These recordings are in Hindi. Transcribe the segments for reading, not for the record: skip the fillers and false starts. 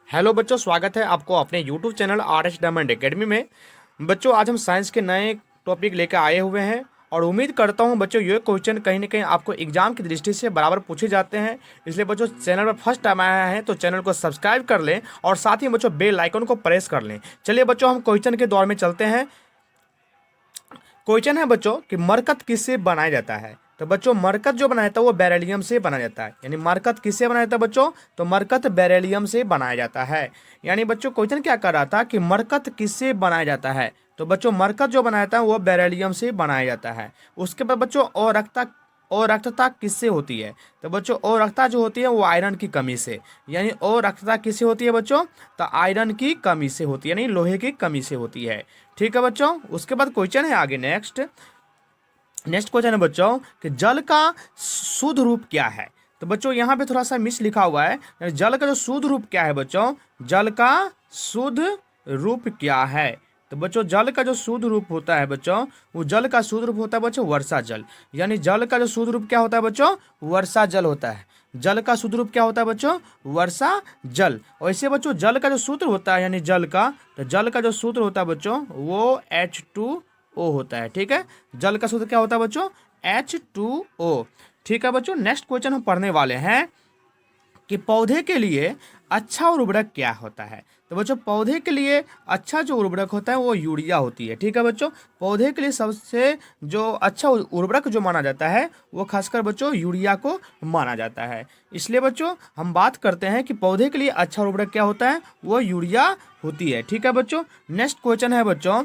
हेलो बच्चों, स्वागत है आपको अपने YouTube channel R H diamond academy में। बच्चों, आज हम साइंस के नए टॉपिक लेकर आए हुए हैं और उम्मीद करता हूं बच्चों ये क्वेश्चन कहीं ना कहीं आपको एग्जाम की दृष्टि से बराबर पूछे जाते हैं। इसलिए बच्चों, चैनल पर फर्स्ट टाइम आया है तो चैनल को सब्सक्राइब कर लें और साथ ही बच्चों बेल आइकन को प्रेस कर लें। चलिए बच्चों, हम क्वेश्चन के दौर में चलते हैं। क्वेश्चन है बच्चों कि मरकत किससे बनाया जाता है। तो बच्चों, मरकत जो बनाया जाता है वो बेरिलियम से बनाया जाता है। यानी मरकत किससे बनाया जाता है बच्चों? तो मरकत बेरिलियम से बनाया जाता है। यानी बच्चों, क्वेश्चन क्या कर रहा था कि मरकत किससे बनाया जाता है। तो बच्चों, मरकत जो बनाया जाता है वो बेरिलियम से बनाया जाता है। उसके बाद बच्चों, और रक्तता किससे होती है। तो बच्चों, और रक्तता जो होती है वो आयरन की कमी से। यानी और रक्तता किससे होती है बच्चों? तो आयरन की कमी से होती है, यानी लोहे की कमी से होती है। ठीक है बच्चों। उसके बाद क्वेश्चन है आगे नेक्स्ट क्वेश्चन है बच्चों कि जल का शुद्ध रूप क्या है। तो बच्चों, यहाँ पे थोड़ा सा मिस लिखा हुआ है। जल का जो शुद्ध रूप क्या है बच्चों? जल का शुद्ध रूप क्या है? तो बच्चों, जल का जो शुद्ध रूप होता है बच्चों, वो जल का शुद्ध रूप होता है बच्चों वर्षा जल। यानी जल का जो शुद्ध रूप क्या होता है बच्चों? वर्षा जल होता है। जल का शुद्ध रूप क्या होता है बच्चों? वर्षा जल। वैसे बच्चों, जल का जो सूत्र होता है यानी जल का, तो जल का जो सूत्र होता है बच्चों वो H2O होता है। ठीक है। जल का सूत्र क्या होता है बच्चों? H2O। ठीक है बच्चों। नेक्स्ट क्वेश्चन हम पढ़ने वाले हैं कि पौधे के लिए अच्छा उर्वरक क्या होता है। तो बच्चों, पौधे के लिए अच्छा जो उर्वरक होता है वो यूरिया होती है। ठीक है बच्चों। पौधे के लिए सबसे जो अच्छा उर्वरक जो माना जाता है वो खासकर बच्चों यूरिया को माना जाता है। इसलिए बच्चों, हम बात करते हैं कि पौधे के लिए अच्छा उर्वरक क्या होता है, वो यूरिया होती है। ठीक है बच्चों। नेक्स्ट क्वेश्चन है बच्चों,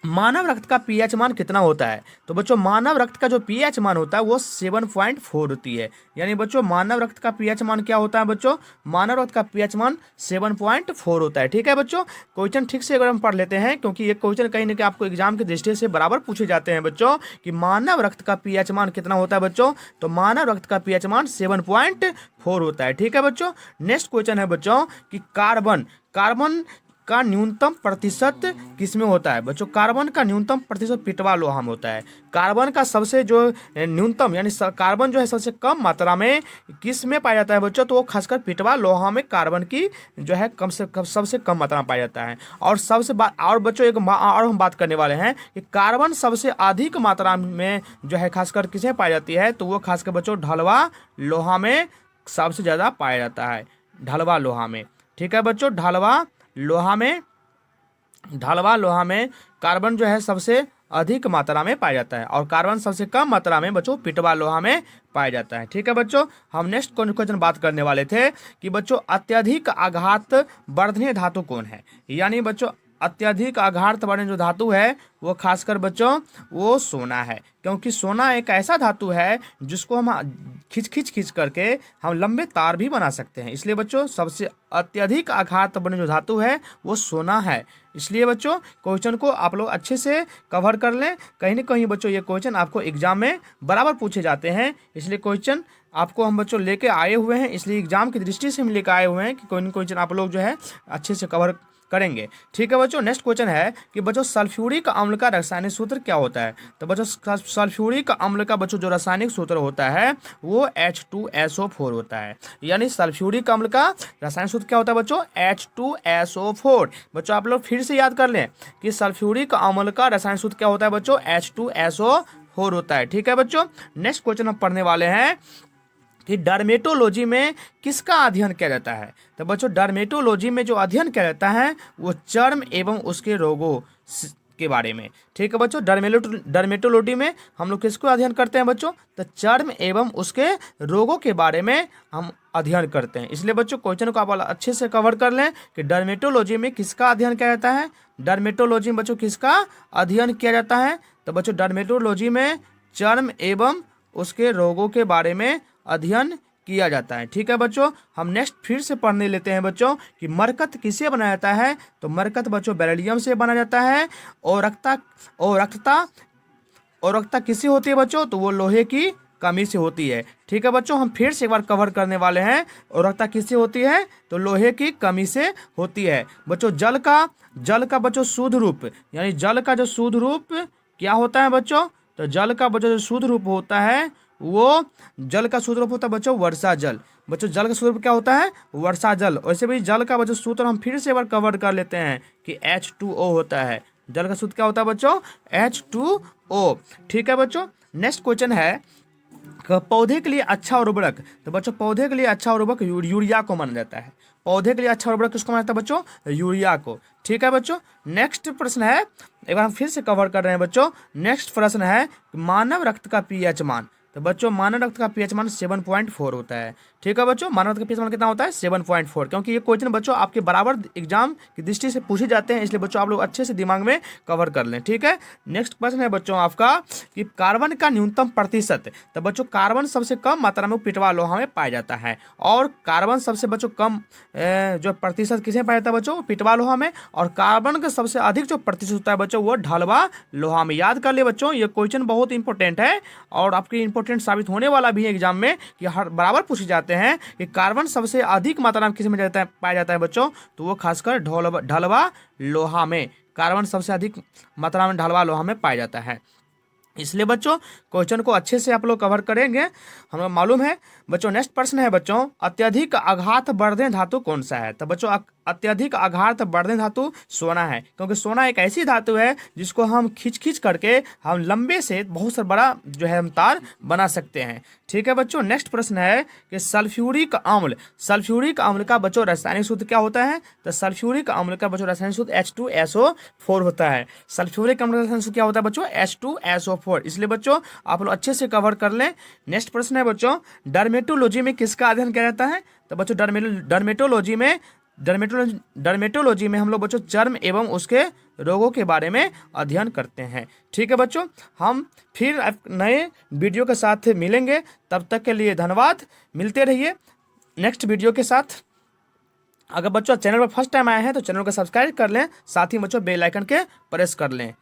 मानव रक्त का पीएच मान कितना होता है। तो बच्चों, मानव रक्त का जो पीएच मान होता है वो 7.4 होती है। यानी बच्चों, मानव रक्त का पीएच मान क्या होता है बच्चों? मानव रक्त का पीएच मान 7.4 होता है। ठीक है बच्चों। क्वेश्चन ठीक से अगर हम पढ़ लेते हैं, क्योंकि ये क्वेश्चन कहीं ना कहीं आपको एग्जाम की दृष्टि से बराबर पूछे जाते हैं बच्चों कि मानव रक्त का पीएच मान कितना होता है बच्चों? तो मानव रक्त का पीएच मान 7.4 होता है। ठीक है बच्चों। नेक्स्ट क्वेश्चन है बच्चों कि कार्बन का न्यूनतम प्रतिशत किसमें होता है। बच्चों, कार्बन का न्यूनतम प्रतिशत पिटवा लोहा में होता है। कार्बन का सबसे जो न्यूनतम यानी कार्बन जो है सबसे कम मात्रा में किस में पाया जाता है बच्चों? तो वो खासकर पिटवा लोहा में कार्बन की जो है कम से कम सबसे कम मात्रा में पाया जाता है। और सबसे बात और बच्चों और हम बात करने वाले हैं कि कार्बन सबसे अधिक मात्रा में जो है खासकर किसमें पाई जाती है। तो वो खासकर बच्चों ढलवा लोहा में सबसे ज़्यादा पाया जाता है। ढलवा लोहा में। ठीक है बच्चों। ढलवा लोहा में कार्बन जो है सबसे अधिक मात्रा में पाया जाता है और कार्बन सबसे कम मात्रा में बच्चों पिटवा लोहा में पाया जाता है। ठीक है बच्चों। हम नेक्स्ट क्वेश्चन बात करने वाले थे कि बच्चों अत्यधिक आघात वर्धनीय धातु कौन है। यानी बच्चों, अत्यधिक आघात वर्धनीय जो धातु है वो खासकर बच्चों वो सोना है। क्योंकि सोना एक ऐसा धातु है जिसको हम खींच करके हम लंबे तार भी बना सकते हैं। इसलिए बच्चों, सबसे अत्यधिक आघात वर्धनीय जो धातु है वो सोना है। इसलिए बच्चों, क्वेश्चन को आप लोग अच्छे से कवर कर लें। कहीं ना कहीं बच्चों ये क्वेश्चन आपको एग्जाम में बराबर पूछे जाते हैं। इसलिए क्वेश्चन आपको हम बच्चों लेके आए हुए हैं। इसलिए एग्जाम की दृष्टि से हम लेकर आए हुए हैं कि कोई क्वेश्चन आप लोग जो है अच्छे से कवर करेंगे। ठीक है बच्चों। नेक्स्ट क्वेश्चन है कि बच्चों सल्फ्यूरिक अम्ल का रासायनिक सूत्र क्या होता है। तो बच्चों, सल्फ्यूरिक अम्ल का बच्चों जो रासायनिक सूत्र होता है वो H2SO4 होता है। यानी सल्फ्यूरिक अम्ल का रासायनिक सूत्र क्या होता है बच्चों? H2SO4। बच्चों, आप लोग फिर से याद कर लें कि सल्फ्यूरिक अम्ल का रासायनिक सूत्र क्या होता है बच्चों? H2SO4 होता है। ठीक है बच्चों। नेक्स्ट क्वेश्चन हम पढ़ने वाले हैं कि डर्मेटोलॉजी में किसका अध्ययन किया जाता है। तो बच्चों, डर्मेटोलॉजी में जो अध्ययन किया जाता है वो चर्म एवं उसके रोगों के बारे में। ठीक है बच्चों। डर्मेटोलॉजी में हम लोग किसको अध्ययन करते हैं बच्चों? तो चर्म एवं उसके रोगों के बारे में हम अध्ययन करते हैं। इसलिए बच्चों, क्वेश्चन को आप अच्छे से कवर कर लें कि डर्मेटोलॉजी में किसका अध्ययन किया जाता है। डर्मेटोलॉजी में बच्चों किसका अध्ययन किया जाता है। तो बच्चों, डर्मेटोलॉजी में चर्म एवं उसके रोगों के बारे में अध्ययन किया जाता है। ठीक है बच्चों। हम नेक्स्ट फिर से पढ़ने लेते हैं बच्चों कि मरकत किससे बनाया जाता है। तो मरकत बच्चों बेरिलियम से बना जाता है। और रक्तता किससे होती है बच्चों? तो वो लोहे की कमी से होती है। ठीक है बच्चों। हम फिर से एक बार कवर करने वाले हैं। और रक्तता किससे होती है? तो लोहे की कमी से होती है। बच्चों, जल का बच्चों शुद्ध रूप यानी जल का जो शुद्ध रूप क्या होता है बच्चों? तो जल का बच्चों जो शुद्ध रूप होता है वो जल का शुद्ध रूप होता है बच्चों वर्षा जल। बच्चों जल का सूत्र क्या होता है, वर्षा जल। वैसे भी जल का बच्चों सूत्र हम फिर से एक बार कवर कर लेते हैं कि H2O होता है। जल का सूत्र क्या होता है बच्चों, H2O। ठीक है बच्चों, नेक्स्ट क्वेश्चन है पौधे के लिए अच्छा उर्वरक। तो बच्चों पौधे के लिए अच्छा उर्वरक यूरिया को माना जाता है। पौधे के लिए अच्छा उर्वरक किसको माना जाता है बच्चों, यूरिया को। ठीक है बच्चों, नेक्स्ट प्रश्न है, एक बार हम फिर से कवर कर रहे हैं बच्चों। नेक्स्ट प्रश्न है मानव रक्त का पीएच मान। तो बच्चों मानव रक्त का पीएच मान 7.4 होता है। ठीक है बच्चों, मानव रक्त का पीएच मान कितना होता है, 7.4। क्योंकि ये क्वेश्चन बच्चों आपके बराबर एग्जाम की दृष्टि से पूछे जाते हैं, इसलिए बच्चों आप लोग अच्छे से दिमाग में कवर कर लें। ठीक है, नेक्स्ट प्रश्न है बच्चों आपका कि कार्बन का न्यूनतम प्रतिशत। तो बच्चों कार्बन सबसे कम मात्रा में पिटवा लोहा में पाया जाता है, और कार्बन सबसे बच्चों कम जो प्रतिशत किसे पाया जाता है बच्चों, पिटवा लोहा में। और कार्बन का सबसे अधिक जो प्रतिशत होता है बच्चों वो ढलवा लोहा में। याद कर लिए बच्चों, ये क्वेश्चन बहुत इंपॉर्टेंट है और आपके इंपॉर्टेंट साबित होने वाला भी है एग्जाम में, कि हर बराबर पूछे जाते हैं कि कार्बन सबसे अधिक मात्रा में किस में पाया जाता है बच्चों, तो वो खासकर ढलवा लोहा में। कार्बन सबसे अधिक मात्रा में ढलवा लोहा में पाया जाता है। इसलिए बच्चों क्वेश्चन को अच्छे से आप लोग कवर करेंगे, हमें मालूम है। बच्चों नेक्स्ट प्रश्न है बच्चों अत्यधिक आघात वर्धन धातु कौन सा है। तो बच्चों अत्यधिक आघात वर्धन धातु सोना है, क्योंकि सोना एक ऐसी धातु है जिसको हम खींच करके हम लंबे से बहुत सा बड़ा जो है हम तार बना सकते हैं। ठीक है बच्चों, नेक्स्ट प्रश्न है कि सल्फ्यूरिक अम्ल का बच्चों रासायनिक सूत्र क्या होता है। तो सल्फ्यूरिक अम्ल का बच्चों रासायनिक सूत्र H2SO4 होता है। सल्फ्यूरिक अम्ल का रासायनिक सूत्र क्या होता है बच्चों, H2SO4। इसलिए बच्चों आप लोग अच्छे से कवर कर लें। नेक्स्ट प्रश्न है बच्चों डर्मेटोलॉजी में किसका अध्ययन किया जाता है। तो बच्चों डर्मेटोलॉजी में हम लोग बच्चों चर्म एवं उसके रोगों के बारे में अध्ययन करते हैं। ठीक है बच्चों, हम फिर नए वीडियो के साथ मिलेंगे, तब तक के लिए धन्यवाद। मिलते रहिए नेक्स्ट वीडियो के साथ। अगर बच्चों चैनल पर फर्स्ट टाइम आए हैं तो चैनल को सब्सक्राइब कर लें, साथ ही बच्चों बेल आइकन के प्रेस कर लें।